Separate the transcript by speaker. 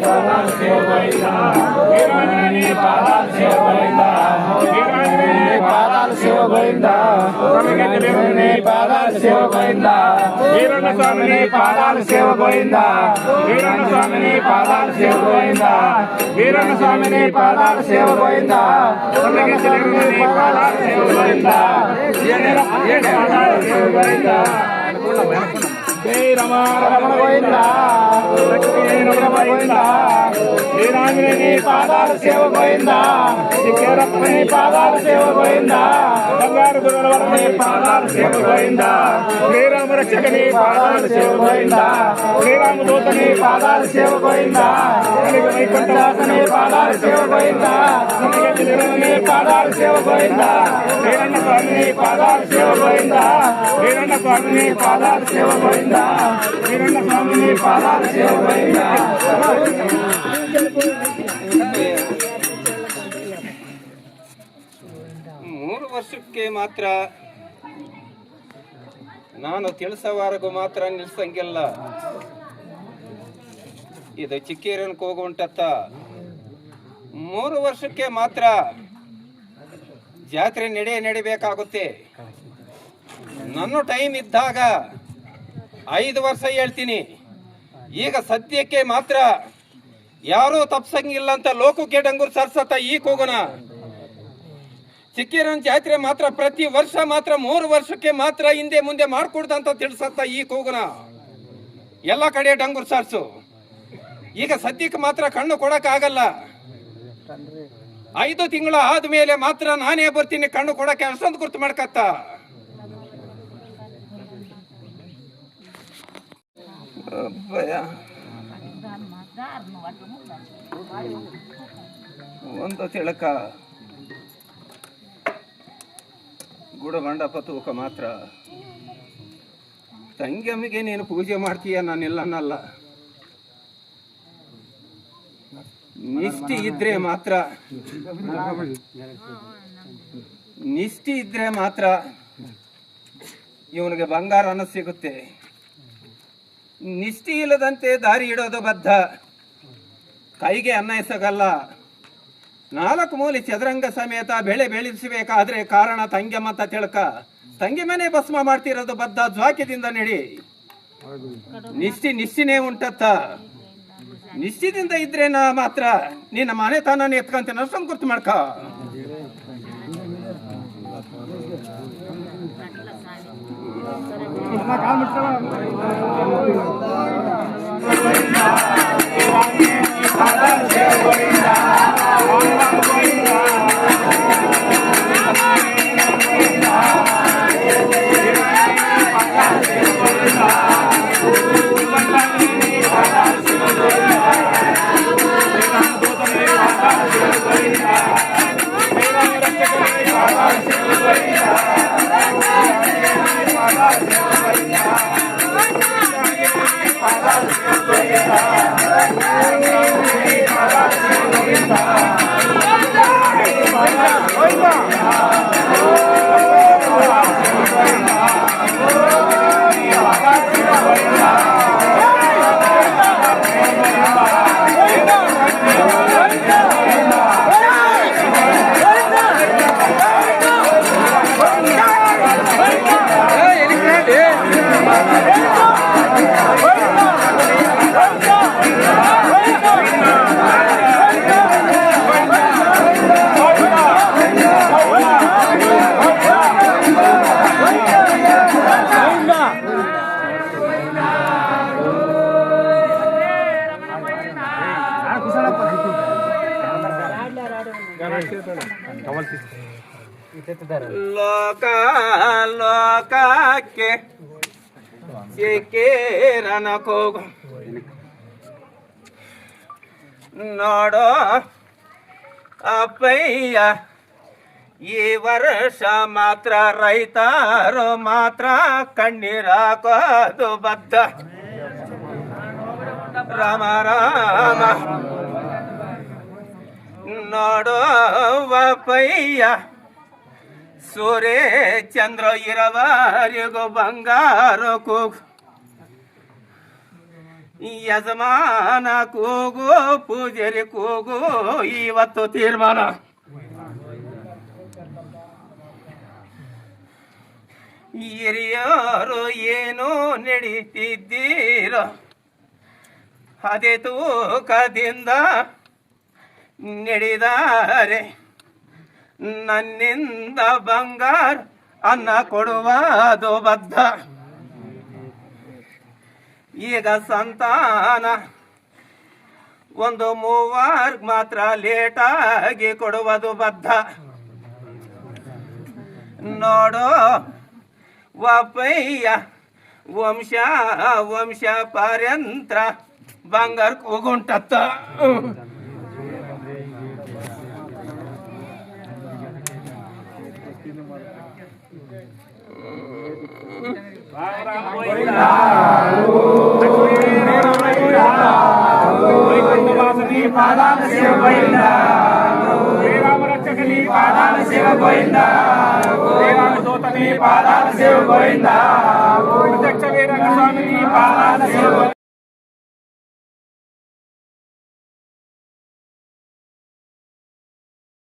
Speaker 1: పాదాలు సేవ గోవిందా వీరాంజనేయుని పాదాలు సేవ గోవిందా వీరాంజనేయుని పాదాలు సేవ గోవిందా వీరాంజనేయుని పాదాలు సేవ గోవిందా వీరన్న స్వామిని పాదాలు సేవ గోవిందా వీరన్న స్వామిని పాదాలు సేవ గోవిందా వీరన్న స్వామిని పాదాలు సేవ గోవిందా పాదాలు సేవ గోవిందా పాదాలు సేవ గోవిందా జై రమణ గోవిందా గోవిందా వీరాంజనేయుని పాదాలు సేవ గోవిందా చిక్కేరప్పని పాదాలు సేవ గోవిందా బంగారు గురువరని పాదాలు సేవ గోవిందా శ్రీరామ రక్షకని పాదాలు సేవ గోవిందా శ్రీరామ దూతని పాదాలు సేవ గోవిందా వైకుంఠవాసని పాదాలు సేవ గోవిందా పాదాలు సేవ గోవిందా వీరన్న స్వామిని పాదాలు సేవ గోవిందా వీరన్న స్వామిని పాదాలు సేవ గోవిందా వీరన్న స్వామిని పాదాలు సేవ గోవిందా
Speaker 2: ಮೂರು ವರ್ಷಕ್ಕೆ ಮಾತ್ರ ನಾನು ತಿಳಿಸೋವರೆಗೂ ಮಾತ್ರ ನಿಲ್ಸಂಗಿಲ್ಲ. ಇದು ಚಿಕ್ಕೇರನ್ಗೆ ಹೋಗುವಂಟತ್ತ 3 ವರ್ಷಕ್ಕೆ ಮಾತ್ರ ಜಾತ್ರೆ ನಡಿಬೇಕಾಗುತ್ತೆ. ನನ್ನ ಟೈಮ್ ಇದ್ದಾಗ 5 ವರ್ಷ ಹೇಳ್ತೀನಿ. ಈಗ ಸದ್ಯಕ್ಕೆ ಮಾತ್ರ ಯಾರೂ ತಪ್ಸಂಗಿಲ್ಲ ಅಂತ ಲೋಕಕ್ಕೆ ಡಂಗೂರ್ ಸರ್ಸತ್ತ ಈ ಕೂಗುನ ಚಿಕ್ಕೇರನ್ ಜಾತ್ರೆ ಮಾತ್ರ ಪ್ರತಿ ವರ್ಷ ಮಾತ್ರ 3 ವರ್ಷಕ್ಕೆ ಮಾತ್ರ ಹಿಂದೆ ಮುಂದೆ ಮಾಡ್ಕೊಡ್ದಂತ ತಿಳಿಸತ್ತ ಈ ಕೂಗುನ ಎಲ್ಲ ಕಡೆ ಡಂಗೂರ್ ಸರ್ಸು. ಈಗ ಸದ್ಯಕ್ಕೆ ಮಾತ್ರ ಕಣ್ಣು ಕೊಡಕ್ ಆಗಲ್ಲ. 5 ತಿಂಗಳು ಆದ್ಮೇಲೆ ಮಾತ್ರ ನಾನೇ ಬರ್ತೀನಿ ಕಣ್ಣು ಕೊಡಕ್ಕೆ ಅಷ್ಟೊಂದು ಗುರ್ತು ಮಾಡ್ಕತ್ತ. ಒಂದು ತಿಳಕ ಗುಡಬಂಡಪ್ಪ ತೂಕ ಮಾತ್ರ ತಂಗಿಯಮ್ಮಿಗೆ ನೀನು ಪೂಜೆ ಮಾಡ್ತೀಯ, ನಾನಿಲ್ಲನ್ನಲ್ಲ. ನಿಷ್ಠೆ ಇದ್ರೆ ಮಾತ್ರ ಇವನಿಗೆ ಬಂಗಾರ ಅನ್ನ ಸಿಗುತ್ತೆ. ನಿಷ್ಠೆ ಇಲ್ಲದಂತೆ ದಾರಿ ಇಡೋದು ಬದ್ಧ, ಕೈಗೆ ಅನ್ನ ಎಸಗಲ್ಲ. 4 ಮೂಲೆ ಚದುರಂಗ ಸಮೇತ ಬೆಳೆ ಬೆಳೆಸಬೇಕಾದ್ರೆ ಕಾರಣ ತಂಗ್ಯಮ್ಮ ಅಂತ ತಿಳ್ಕ. ತಂಗಿ ಮನೆ ಭಸ್ಮ ಮಾಡ್ತಿರೋದು ಬದ್ಧ, ಜ್ವಾಕ್ಯದಿಂದ ನಡಿ. ನಿಷ್ಠೆನೇ ಉಂಟತ್ತ. ನಿಶ್ಚಿತದಿಂದ ಇದ್ರೆ ಮಾತ್ರ ನಿನ್ನ ಮನೆ ತಾನೇ ಎತ್ಕೊಂತೀನಿ ಅಷ್ಟೊಂದು ಗುರ್ತು ಮಾಡ್ಕ. ಲೋಕಕ್ಕೆ ಚಿಕ್ಕೇರನ ಕೂಗು ನೋಡೋ ಅಪ್ಪಯ್ಯ, ಈ ವರ್ಷ ಮಾತ್ರ ರೈತರು ಮಾತ್ರ ಕಣ್ಣೀರಾಕೋದು ಬದ್ಧ. ರಾಮ ರಾಮ ನೋಡೋ ಅಪ್ಪಯ್ಯ, ಸೂರ್ಯ ಚಂದ್ರ ಇರವರೆಗೂ ಬಂಗಾರ ಕೂಗು. ಯಜಮಾನ ಕೂಗು ಪೂಜಾರಿ ಕೂಗು ಇವತ್ತು ತೀರ್ಮಾನ. ಹಿರಿಯರು ಏನು ನಡೀತಿದ್ದೀರೋ ಅದೇ ತೂಕದಿಂದ ನಡೆದಾರೆ. ನನ್ನಿಂದ ಬಂಗಾರ ಅನ್ನ ಕೊಡುವುದು ಬದ್ಧ. ಈಗ ಸಂತಾನ ಒಂದು ಮೂವರ್ಗ್ ಮಾತ್ರ ಲೇಟಾಗಿ ಕೊಡುವುದು ಬದ್ಧ. ನೋಡೋ ವಪಯ್ಯ ವಂಶ ವಂಶ ಪರ್ಯಂತ್ರ ಬಂಗಾರ ಕೂಗುಂಟತ್ತ.
Speaker 1: వైకుంఠవాసుని పాదాల సేవ గోవింద, శ్రీరామ రక్షకని పాదాల సేవ గోవింద, శ్రీరామదూతని పాదాల సేవ గోవింద, ప్రత్యక్ష వీరంగ స్వామిని పాదాల సేవ